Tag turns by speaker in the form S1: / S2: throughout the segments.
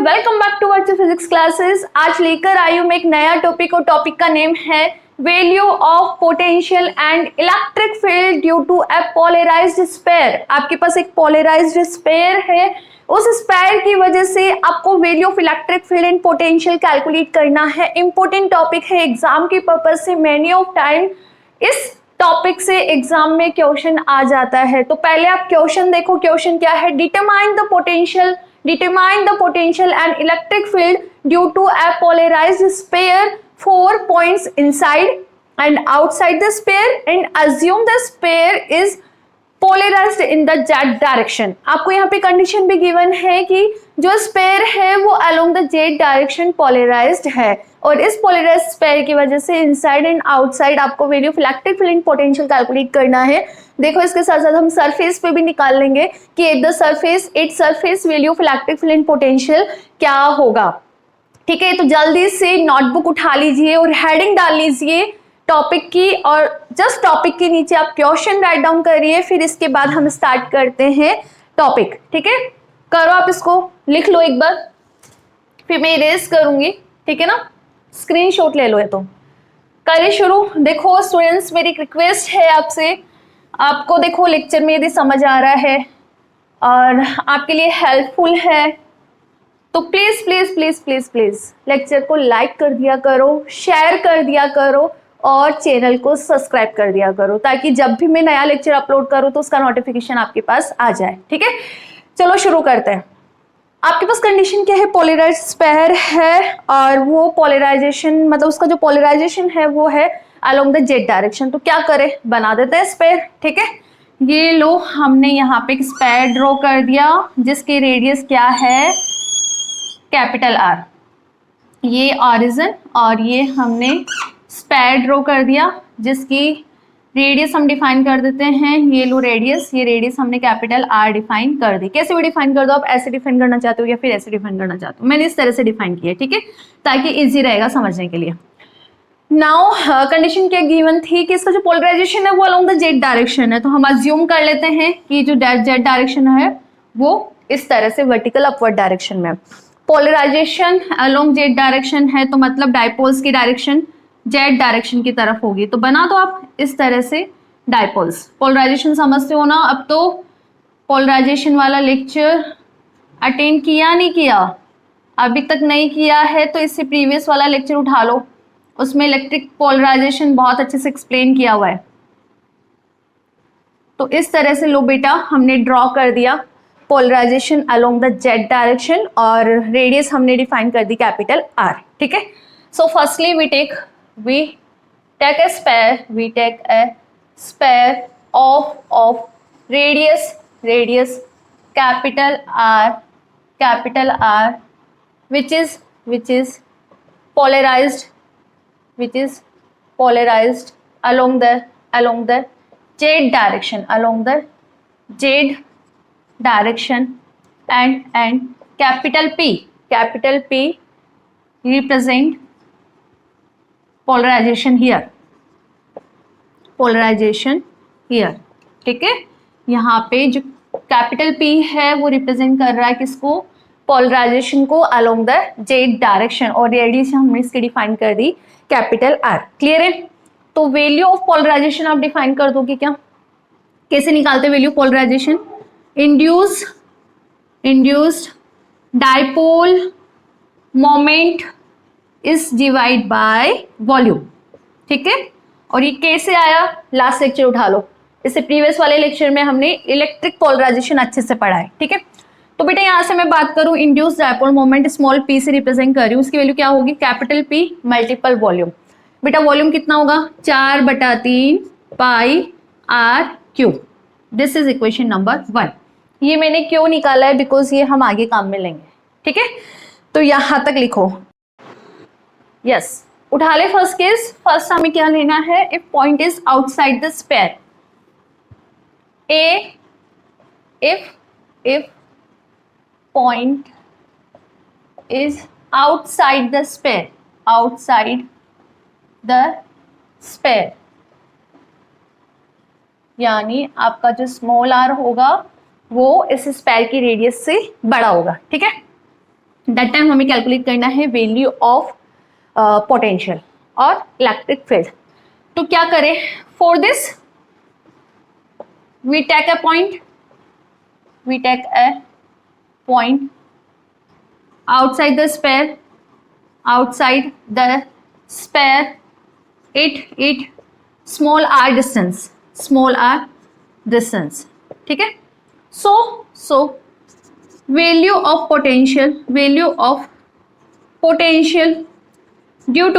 S1: Welcome back to virtual physics classes. आज लेकर आई हूँ मैं एक नया टॉपिक और टॉपिक का नेम है value of potential and electric field due to a polarized sphere. आपके पास एक पोलराइज्ड स्फीयर है, उस स्फीयर की वजह से आपको value of electric field and potential calculate करना है। इंपॉर्टेंट टॉपिक है एग्जाम के पर्पज से। मैनी ऑफ टाइम इस टॉपिक से एग्जाम में क्वेश्चन आ जाता है। तो पहले आप क्वेश्चन देखो, क्वेश्चन क्या है। Determine the potential and electric field due to a polarized sphere, 4 points inside and outside the sphere, and assume the sphere is polarized in the z direction। आपको यहाँ पे कंडीशन भी गिवन है कि जो स्पेयर है वो along the z direction polarized है, और इस polarized स्पेयर की वजह से इनसाइड एंड आउटसाइड आपको value of electric field and potential calculate करना है। देखो इसके साथ साथ हम सरफेस पे भी निकाल लेंगे कि eight the surface value of electric field and potential क्या होगा। ठीक है, तो जल्दी से नोटबुक उठा लीजिए और हेडिंग डाल लीजिए टॉपिक की, और जस्ट टॉपिक के नीचे आप क्वेश्चन राइट डाउन करिए। फिर इसके बाद हम स्टार्ट करते हैं टॉपिक। ठीक है, करो आप इसको, लिख लो एक बार, फिर मैं इरेज करूंगी। ठीक है ना, स्क्रीनशॉट ले लो। ये तो करिए शुरू। देखो स्टूडेंट्स, मेरी रिक्वेस्ट है आपसे, आपको देखो लेक्चर में यदि समझ आ रहा है और आपके लिए हेल्पफुल है तो please please please please please lecture को लाइक कर दिया करो, शेयर कर दिया करो और चैनल को सब्सक्राइब कर दिया करो, ताकि जब भी मैं नया लेक्चर अपलोड करूं तो उसका नोटिफिकेशन आपके पास आ जाए। ठीक है, चलो शुरू करते हैं। आपके पास कंडीशन क्या है, पोलराइज्ड स्फीयर है और वो पोलराइजेशन मतलब उसका जो पोलराइजेशन है वो है अलोंग द जेड डायरेक्शन। तो क्या करें, बना देते हैं स्फीयर। ठीक है, ये लो, हमने यहाँ पे एक स्फीयर ड्रॉ कर दिया जिसकी रेडियस क्या है, कैपिटल आर। ये ऑरिजिन, और ये हमने स्फीयर ड्रॉ कर दिया जिसकी रेडियस हम डिफाइन कर देते हैं। ये लो रेडियस, ये रेडियस हमने कैपिटल आर डिफाइन कर दी। कैसे भी डिफाइन कर दो, आप ऐसे डिफाइन करना चाहते हो या फिर ऐसे डिफाइन करना चाहते हो, मैंने इस तरह से डिफाइन किया। ठीक है, ताकि इजी रहेगा समझने के लिए। नाउ कंडीशन क्या गिवन थी कि इसका जो पोलराइजेशन है वो अलोंग द जेड डायरेक्शन है। तो हम अज्यूम कर लेते हैं कि जो जेड डायरेक्शन है वो इस तरह से वर्टिकल अपवर्ड डायरेक्शन में। पोलराइजेशन अलोंग जेड डायरेक्शन है तो मतलब डायपोल्स की डायरेक्शन जेड डायरेक्शन की तरफ होगी। तो बना दो आप इस तरह से डायपोल्स। पोलराइजेशन समझते हो ना। अब तो पोलराइजेशन वाला लेक्चर अटेंड किया नहीं किया, अभी तक नहीं किया है तो इससे प्रीवियस वाला लेक्चर उठा लो, उसमें इलेक्ट्रिक पोलराइजेशन बहुत अच्छे से एक्सप्लेन किया हुआ है। तो इस तरह से लो बेटा, हमने ड्रॉ कर दिया polarization along the z direction और रेडियस हमने डिफाइन कर दी कैपिटल आर। ठीक है, so firstly we take a sphere of radius capital R which is polarized along the z direction, and capital P represent polarization here. ठीक है, यहाँ पे जो कैपिटल P है वो रिप्रेजेंट कर रहा है किसको, पोलराइजेशन को अलोंग द जेड डायरेक्शन, और रेडियस हमने इसकी डिफाइन कर दी कैपिटल R। क्लियर है। तो वैल्यू ऑफ पोलराइजेशन आप डिफाइन कर दोगे क्या, कैसे निकालते value polarization. Induced dipole moment is divide by volume. ठीक है, और ये कैसे आया, लास्ट लेक्चर उठा लो, इससे प्रीवियस वाले लेक्चर में हमने इलेक्ट्रिक पोलराइजेशन अच्छे से पढ़ा है। ठीक है, तो बेटा यहाँ से मैं बात करूँ, induced dipole moment small p से रिप्रेजेंट कर रही हूँ, उसकी वैल्यू क्या होगी, कैपिटल P मल्टीपल वॉल्यूम। बेटा वॉल्यूम कितना होगा, 4/3 पाई r cube. This is equation number 1। ये मैंने क्यों निकाला है, बिकॉज ये हम आगे काम में लेंगे। ठीक है, तो यहाँ तक लिखो। यस, उठा ले फर्स्ट केस। फर्स्ट हमें क्या लेना है, if point is outside the sphere, if point is outside the sphere, यानी आपका जो स्मॉल r होगा वो इस स्फीयर की रेडियस से बड़ा होगा। ठीक है, दैट टाइम हमें कैलकुलेट करना है वैल्यू ऑफ पोटेंशियल और इलेक्ट्रिक फील्ड। तो क्या करें, for this we take a point outside the sphere it small r distance, ठीक है। so value of potential due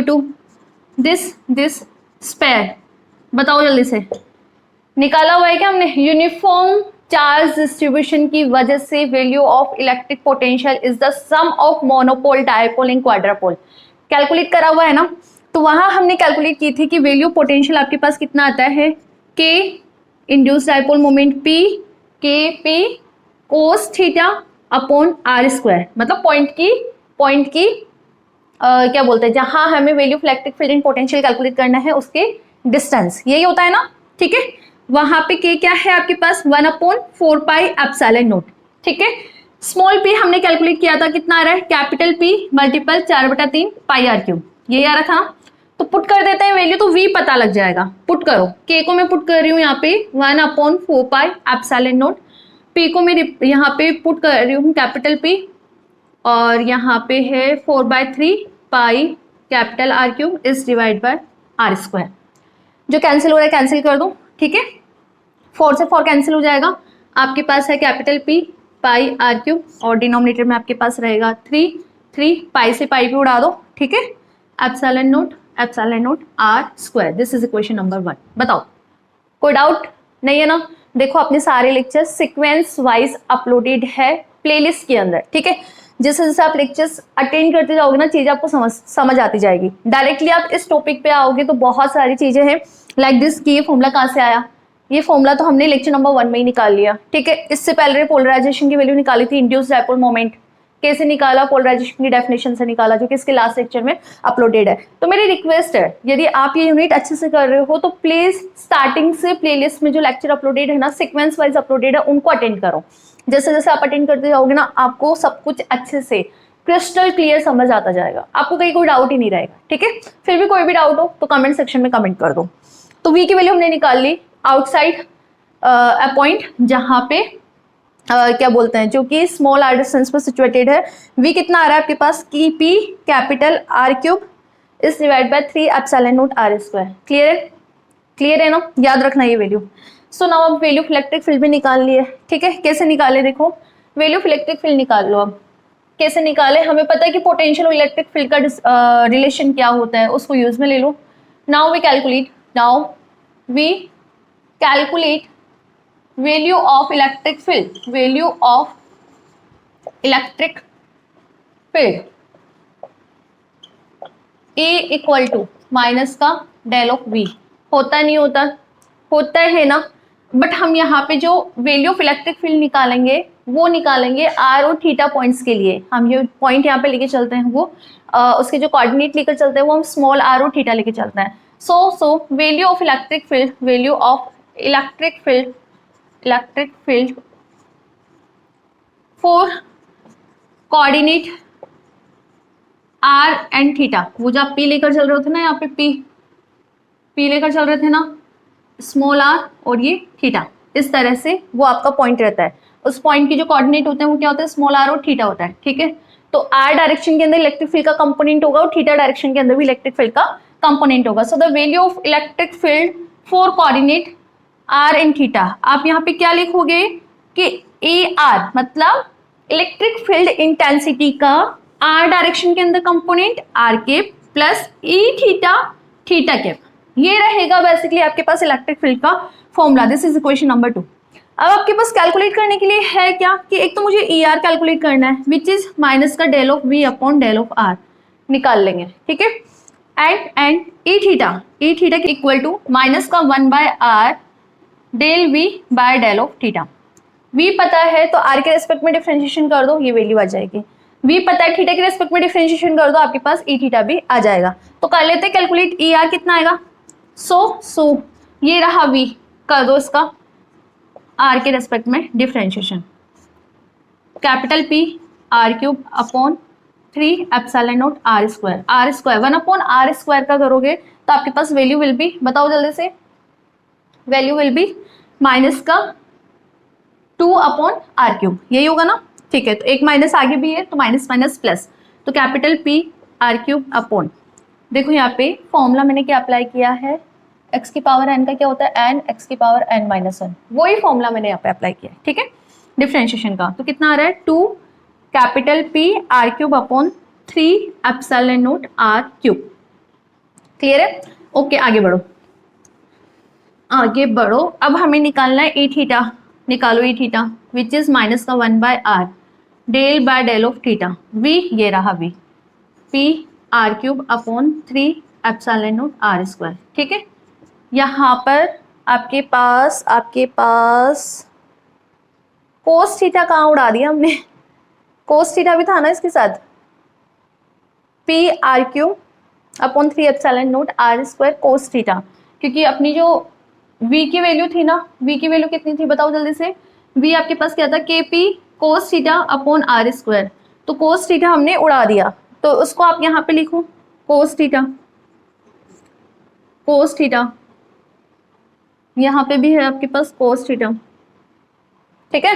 S1: to this sphere, बताओ जल्दी से, निकाला हुआ है क्या हमने? यूनिफॉर्म चार्ज डिस्ट्रीब्यूशन की वजह से value of electric potential is the sum of monopole, dipole and quadrupole, calculate करा हुआ है ना। तो वहां हमने कैलकुलेट की थी कि वैल्यू पोटेंशियल आपके पास कितना आता है, के induced dipole moment p, k p cos theta upon r square, मतलब पॉइंट की क्या बोलते हैं, जहां हमें value of electric field and potential calculate करना है उसके डिस्टेंस, यही होता है ना, ठीक है। वहां पे के क्या है आपके पास 1/4 पाई एप्सिलॉन नॉट, ठीक है। स्मॉल पी हमने कैलकुलेट किया था, कितना आ रहा है, capital p multiple 4/3 pi r cube, यही आ रहा था। तो पुट कर देते हैं वैल्यू, तो वी पता लग जाएगा। पुट करो, के को मैं पुट कर रही हूँ यहाँ पे 1/4 पाई एप्सिलॉन नॉट, पी को मैं यहाँ पे पुट कर रही हूँ कैपिटल पी, और यहाँ पे है 4/3 pi capital r cube is divide by r square. जो कैंसिल हो रहा है कैंसिल कर दो, ठीक है। 4 से 4 कैंसिल हो जाएगा, आपके पास है capital p pi r cube, और डिनोमिनेटर में आपके पास रहेगा 3 पाई से पाई भी उड़ा दो, ठीक है। Epsilon naught r square, this is equation number 1। बताओ कोई डाउट नहीं है ना? देखो अपने सारे लेक्चर सीक्वेंस वाइज अपलोडेड है प्लेलिस्ट के अंदर, ठीक है। जैसे जैसे आप लेक्चर्स अटेंड करते जाओगे ना, चीजें आपको समझ आती जाएगी। डायरेक्टली आप इस टॉपिक पे आओगे तो बहुत सारी चीजें हैं लाइक दिस कि ये फॉर्मूला कहाँ से आया, ये फॉर्मूला तो हमने लेक्चर नंबर 1 में ही निकाल लिया, ठीक है। इससे पहले पोलराइजेशन की वैल्यू निकाली थी, इंड्यूस्ड डायपोल मोमेंट कैसे निकाला, पोलराइजेशन की डेफिनेशन से निकाला, जो कि इसके लास्ट लेक्चर में अपलोडेड है। तो मेरी रिक्वेस्ट है, यदि आप ये यूनिट अच्छे से कर रहे हो तो प्लीज स्टार्टिंग से प्लेलिस्ट में जो लेक्चर अपलोडेड है ना, सीक्वेंस वाइज अपलोडेड है, उनको अटेंड करो। जैसे जैसे आप अटेंड करते जाओगे ना, आपको सब कुछ अच्छे से क्रिस्टल क्लियर समझ आता जाएगा, आपको कहीं कोई डाउट ही नहीं रहेगा, ठीक है। फिर भी कोई भी डाउट हो तो कमेंट सेक्शन में कमेंट कर दो। तो वी की वैल्यू हमने निकाल ली आउटसाइड अ पॉइंट, जहां पे क्या बोलते हैं, जो कि स्मॉल आर डिस्टेंस पर सिचुएटेड है। वी कितना आ रहा है आपके पास, की p capital r cube is divide by 3 epsilon naught are square. Clear है ना? याद रखना ये वैल्यू। सो नाउ अब वैल्यू ऑफ इलेक्ट्रिक फील्ड भी निकाल लिए, ठीक है। कैसे निकाले, देखो वैल्यू ऑफ इलेक्ट्रिक फील्ड निकाल लो। अब कैसे निकाले, हमें पता है कि पोटेंशियल और इलेक्ट्रिक फील्ड का रिलेशन क्या होता है, उसको यूज में ले लो। Now we calculate value of electric field A equal to minus का डेल ऑफ V, होता नहीं होता है ना। बट हम यहाँ पे जो वैल्यू ऑफ इलेक्ट्रिक फील्ड निकालेंगे वो निकालेंगे R और थीटा पॉइंट्स के लिए। हम जो पॉइंट यहाँ पे लेके चलते हैं वो उसके जो कोऑर्डिनेट लेकर चलते हैं वो हम स्मॉल r और थीटा लेके चलते हैं। So value of electric field for coordinate R and theta, वो जो आप P लेकर चल रहे थे ना, यहाँ पे P लेकर चल रहे थे ना, स्मॉल r और ये थीटा, इस तरह से वो आपका पॉइंट रहता है। उस पॉइंट की जो कोऑर्डिनेट होते हैं वो क्या होता है, स्मॉल r और थीटा होता है, ठीक है। तो r डायरेक्शन के अंदर इलेक्ट्रिक फील्ड का कंपोनेंट होगा और थीटा डायरेक्शन के अंदर भी इलेक्ट्रिक फील्ड का कंपोनेंट होगा। So the value of electric field for coordinate r and theta, आप यहाँ पे क्या लिखोगे कि AR मतलब इलेक्ट्रिक फील्ड इंटेंसिटी का r डायरेक्शन के अंदर component r cap plus E theta cap, ये रहेगा बेसिकली आपके पास इलेक्ट्रिक फील्ड का formula. This is equation number 2। अब आपके पास कैलकुलेट करने के लिए है क्या कि एक तो मुझे ER कैलकुलेट करना है विच इज माइनस का del of V upon del of R निकाल लेंगे, ठीक है। And E theta equal to minus का 1/r del V by del of theta. V पता है तो R के रेस्पेक्ट में डिफरेंशिएशन कर दो, ये वैल्यू आ जाएगी। V पता है थीटा के रेस्पेक्ट में डिफरेंशिएशन कर दो, आपके पास E थीटा भी आ जाएगा। तो कर लेते हैं कैलकुलेट, ER कितना आएगा। सो ये रहा V, कर दो इसका R के रेस्पेक्ट में differentiation. Capital P r cube upon 3 epsilon naught are square. R square 1 upon r square का करोगे तो आपके पास वैल्यू विल बी, बताओ जल्दी से, वैल्यू विल बी माइनस का 2 अपॉन आर क्यूब, यही होगा ना। ठीक है, तो एक माइनस आगे भी है तो माइनस माइनस प्लस, तो capital P R cube upon, देखो यहाँ पे फॉर्मूला मैंने क्या अप्लाई किया है, x की पावर n का क्या होता है n, x की पावर n माइनस 1, वही फॉर्मूला मैंने यहाँ पे अप्लाई किया है। ठीक है, डिफरेंशिएशन का, तो कितना आ रहा है 2 capital P R cube upon 3 epsilon naught are cube. Clear है? ओके, आगे बढ़ो, आगे बढ़ो। अब हमें निकालना है ई थीटा, निकालो E theta which is minus का 1 by r del by del of theta v, ये रहा v, p are cube upon 3 epsilon naught are square. ठीक है, यहाँ पर आपके पास कोस थीटा कहाँ उड़ा दिया हमने, कोस थीटा भी था ना इसके साथ, p are cube upon 3 epsilon naught are square cos theta, क्योंकि अपनी जो v की वैल्यू थी ना, v की वैल्यू कितनी थी बताओ जल्दी से, v आपके पास क्या था k p cos theta upon r square, तो कोस थीटा हमने उड़ा दिया, तो उसको आप यहाँ पे लिखो कोस थीटा, कोस थीटा, यहाँ पे भी है आपके पास कोस थीटा। ठीक है,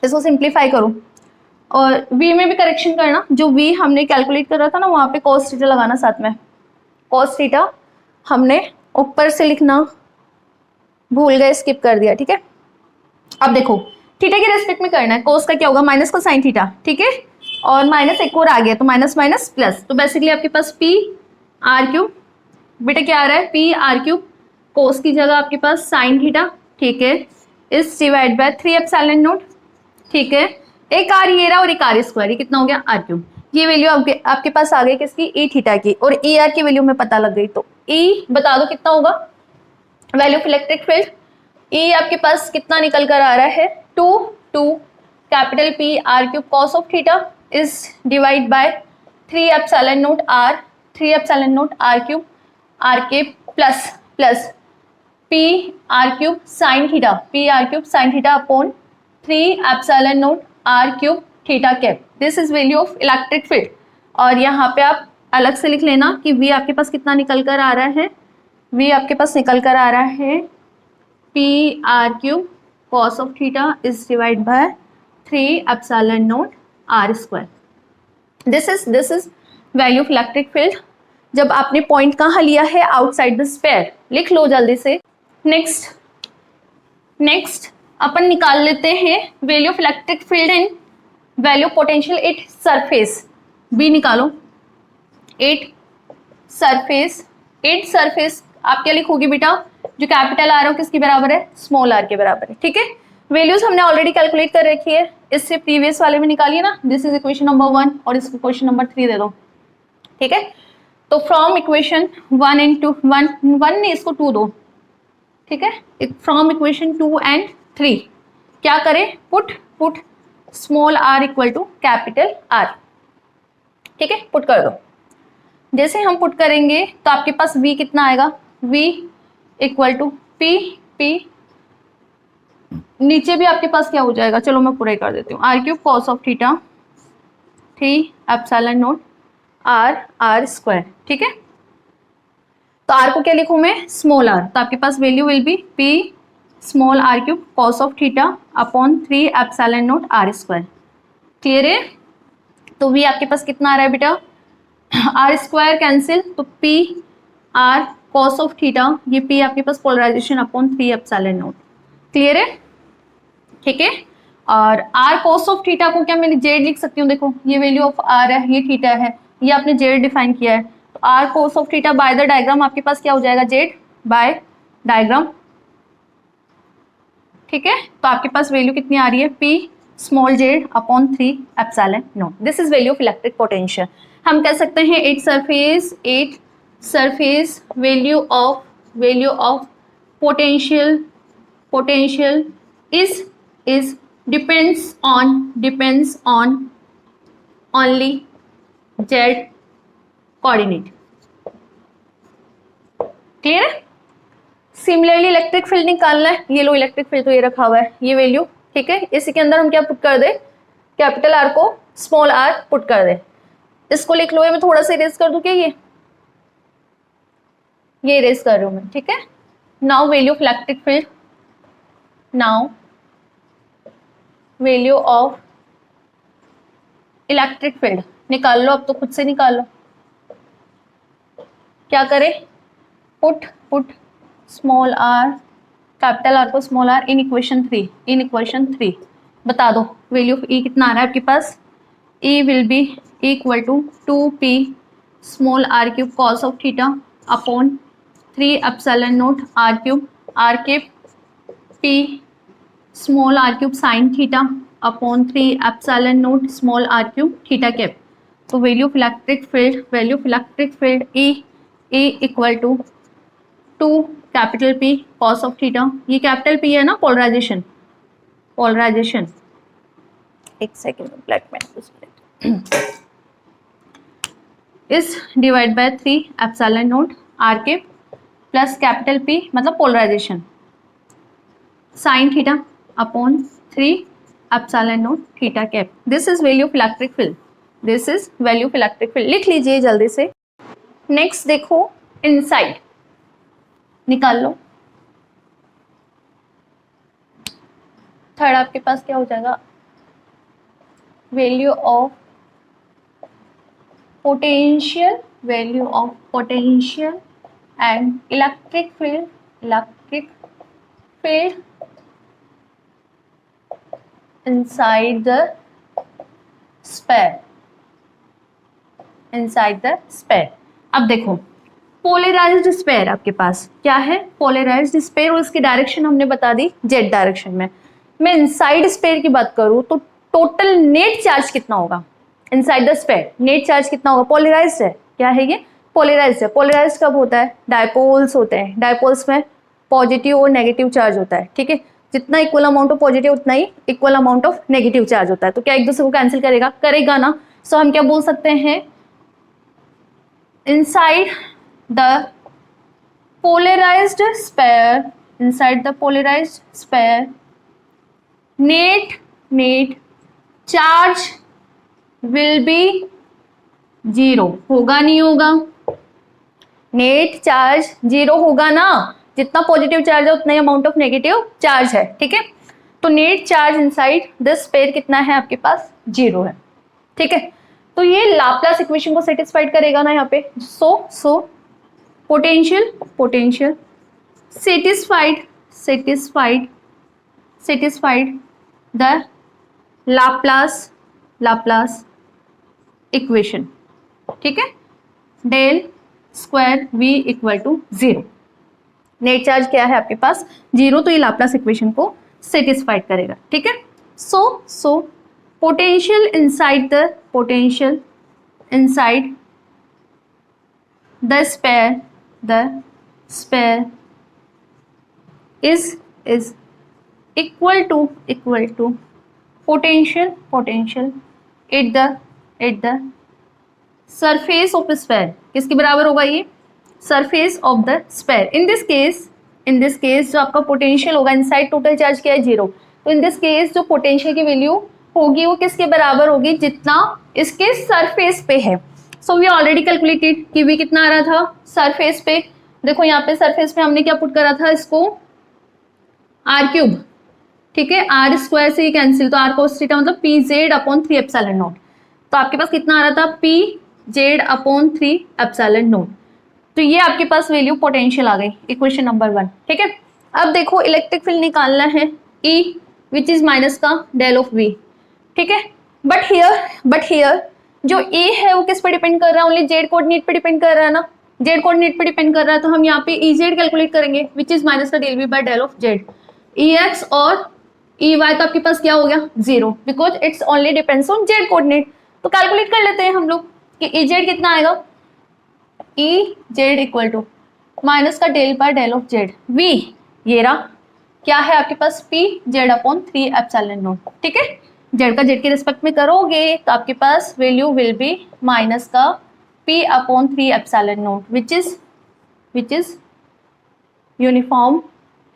S1: इसको सिंप्लीफाई करो और v में भी करेक्शन करना, जो v हमने कैलकुलेट कर रहा था ना वहां पे cos थीटा लगाना साथ में, cos थीटा हमने ऊपर से लिखना भूल गए, स्किप कर दिया। ठीक है, अब देखो थीटा के रेस्पेक्ट में करना है, cos का क्या होगा माइनस का साइन थीटा। ठीक है, और माइनस एक और आ गया तो माइनस माइनस प्लस, तो बेसिकली आपके पास पी आर क्यूब, बेटा क्या आ रहा है पी आर क्यूब, cos की जगह आपके पास साइन थीटा। ठीक है, इस डिवाइड बाय 3 एप्सिलॉन नॉट। ठीक है, एक आर ये रहा और एक आर स्क्वायर, ये कितना हो गया आर क्यूब, ये वैल्यू आपके पास आ गई किसकी, ई थीटा की, और ई आर की वैल्यू में पता लग गई, तो ई बता दो कितना होगा, value of electric field E आपके पास कितना निकल कर आ रहा है 2 capital P R cube cos of theta is divide by 3 epsilon naught R, 3 epsilon naught are cube R के plus plus P are cube sine theta, P are cube sine theta upon 3 epsilon naught are cube theta cap, this is value of electric field. और यहाँ पे आप अलग से लिख लेना कि v आपके पास कितना निकल कर आ रहा है, v आपके पास निकल कर आ रहा है p are cube cos of theta is divide by 3 epsilon naught are square, this is value of electric field. जब आपने पॉइंट कहाँ लिया है आउटसाइड द स्फीयर, लिख लो जल्दी से। नेक्स्ट अपन निकाल लेते हैं value of electric field and value potential at surface, V निकालो एट सरफेस आप क्या लिखोगे बेटा, जो कैपिटल आर हो किसके बराबर है, स्मॉल आर के बराबर है। ठीक है, वैल्यूज हमने ऑलरेडी कैलकुलेट कर रखी है, इससे प्रीवियस वाले में निकालिए ना, दिस इज इक्वेशन नंबर 1 और इसको क्वेश्चन नंबर 3 दे दो। ठीक है, तो फ्रॉम इक्वेशन 1 एंड 2, 1 ने इसको 2 दो। ठीक है, फ्रॉम इक्वेशन 2 एंड 3 क्या करें, put small r equal to capital are. ठीक है, पुट कर दो, जैसे हम पुट करेंगे तो आपके पास v कितना आएगा, v इक्वल टू पी नीचे भी आपके पास क्या हो जाएगा, चलो मैं पूरा ही कर देती हूँ, r cube cos of theta 3 epsilon naught are square. ठीक है, तो आर को क्या लिखूं मैं, स्मॉल आर, तो आपके पास value will be P small R cube cos of theta upon 3 epsilon naught are square. Clear है, तो v आपके पास कितना आ रहा है बेटा, आर स्क्वायर कैंसिल, तो P R cos of theta, ये पी आपके पास polarisation upon 3 epsilon naught. Clear है, ठीक है, और आर कॉस ऑफ थीटा को क्या मैं जेड लिख सकती हूँ, देखो ये वैल्यू ऑफ आर है, ये थीटा है, ये आपने जेड डिफाइन किया है, तो r cos of theta by the diagram आपके पास क्या हो जाएगा, जेड बाय डायग्राम। ठीक है, तो आपके पास वैल्यू कितनी आ रही है, P small Z upon 3 epsilon not, this is value of electric potential. हम कह सकते हैं at surface value of potential is depends on only z coordinate। Clear है, सिमिलरली इलेक्ट्रिक फील्ड निकालना है, ये लो इलेक्ट्रिक फील्ड तो ये रखा हुआ है, ये वैल्यू। ठीक है, इसी के अंदर हम क्या पुट कर दे, कैपिटल आर को स्मॉल आर पुट कर दे। इसको लिख लो, मैं थोड़ा सा इरेज कर दूं क्या, ये इरेज कर रही हूं मैं, ठीक है। Now value of electric field, now value of electric field निकाल लो, अब तो खुद से निकाल लो। क्या करें, put small are capital R को स्मॉल आर इन इक्वेशन 3, बता दो वैल्यू ऑफ ई कितना आ रहा है आपके पास। E will be equal to 2p small R cube cos of theta upon 3 epsilon naught are cube p small R cube sine theta upon 3 epsilon naught small R cube theta cap. तो value of electric field E equal to 2 capital P cos of theta, ये capital P है ना, polarisation, एक second black pen, इस divide by 3 epsilon naught R के plus capital P मतलब polarization sine theta upon 3 epsilon naught theta cap. This is value of electric field, लिख लीजिए जल्दी से। नेक्स्ट देखो इनसाइड, निकाल लो। थर्ड आपके पास क्या हो जाएगा, value of potential and electric field inside the sphere। अब देखो पोलराइज्ड स्फीयर आपके पास क्या है, पोलराइज्ड स्फीयर, और इसकी डायरेक्शन हमने बता दी जेड डायरेक्शन में। मैं इनसाइड स्फीयर की बात करूं तो टोटल नेट चार्ज कितना होगा inside the sphere, net charge कितना होगा, पोलराइज्ड है, क्या है ये, पोलराइज्ड है। पोलराइज्ड कब होता है, डायपोल्स होते हैं, डायपोल्स में पॉजिटिव और नेगेटिव चार्ज होता है, ठीक है। जितना इक्वल अमाउंट ऑफ पॉजिटिव उतना ही equal amount of negative charge होता है। तो क्या एक दूसरे को कैंसिल करेगा ना। सो हम क्या बोल सकते हैं, inside the polarized sphere net charge will be zero, होगा नहीं होगा, नेट चार्ज जीरो होगा ना, जितना पॉजिटिव चार्ज है उतना ही अमाउंट ऑफ नेगेटिव चार्ज है, ठीक है। तो net charge inside this sphere कितना है आपके पास, जीरो है, ठीक है। तो ये लाप्लास इक्वेशन को सेटिस्फाइड करेगा ना यहाँ पे। So potential satisfied the Laplace equation, ठीक है। Del square v equal to zero, net charge क्या है आपके पास, जीरो, तो ये लाप्लास इक्वेशन को सेटिस्फाइड करेगा, ठीक है। So potential inside the sphere is equal to potential at the surface of sphere, किसके बराबर होगा ये, surface of the sphere. In this case जो आपका पोटेंशियल होगा इनसाइड टोटल चार्ज क्या है, जीरो, तो इन दिस केस जो पोटेंशियल की वैल्यू होगी वो किसके बराबर होगी, जितना इसके सरफेस पे है। सो वी ऑलरेडी कैलकुलेटेड कि वी कितना आ रहा था सरफेस पे, देखो यहाँ पे सरफेस पे हमने क्या पुट करा था, इसको आर क्यूब, ठीक है, आर स्क्वायर से ही कैंसिल, तो आर कोस थीटा मतलब P Z upon 3 epsilon not. तो आपके पास कितना आ रहा था, P Z upon 3 epsilon not. तो ये आपके पास वैल्यू पोटेंशियल आ गई, इक्वेशन नंबर 1, ठीक है। अब देखो इलेक्ट्रिक फील्ड निकालना है, E विच इज माइनस का डेल ऑफ V, ठीक है। बट हियर जो A है वो किस पर डिपेंड कर रहा है, ओनली जेड कोऑर्डिनेट पे डिपेंड कर रहा है ना, जेड कोऑर्डिनेट पे डिपेंड कर रहा है। तो हम यहाँ पे EZ कैलकुलेट करेंगे विच इज माइनस का del V by del of Z। EX और EY तो आपके पास क्या हो गया, zero, because it's only depends on Z coordinate. तो कैलकुलेट कर लेते हैं हम लोग कि EZ कितना आएगा, EZ इक्वल टू माइनस का del by del of Z, V ये रहा, क्या है आपके पास, P Z अपॉन 3 एप्सिलॉन नॉट, ठीक है। Z का Z के रिस्पेक्ट में करोगे तो आपके पास वैल्यू विल बी माइनस का P upon 3 epsilon not which is uniform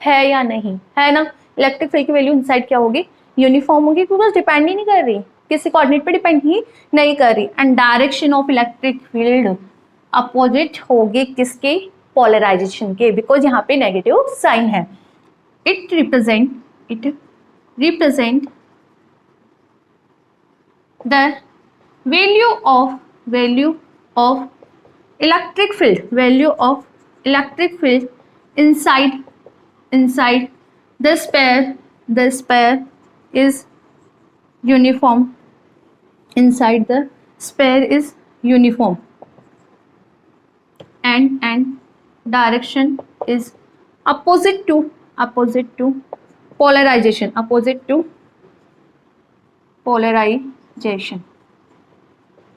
S1: है या नहीं, है ना। इलेक्ट्रिक फील्ड की वैल्यू इनसाइड क्या होगी, यूनिफॉर्म होगी, बिकॉज डिपेंड ही नहीं कर रही, किसी कोऑर्डिनेट पे डिपेंड ही नहीं कर रही। And direction of electric field opposite होगी किसके, पोलराइजेशन के, बिकॉज यहाँ पे नेगेटिव साइन है। It represent the value of electric field inside the sphere is uniform, inside the sphere is uniform, and direction is opposite to polarization,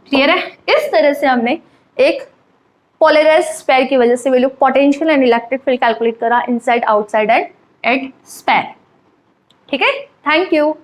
S1: clear है। इस तरह से हमने एक पोलराइज्ड स्फीयर की वजह से value potential and electric field calculate करा inside, outside and at sphere. ठीक है, थैंक यू।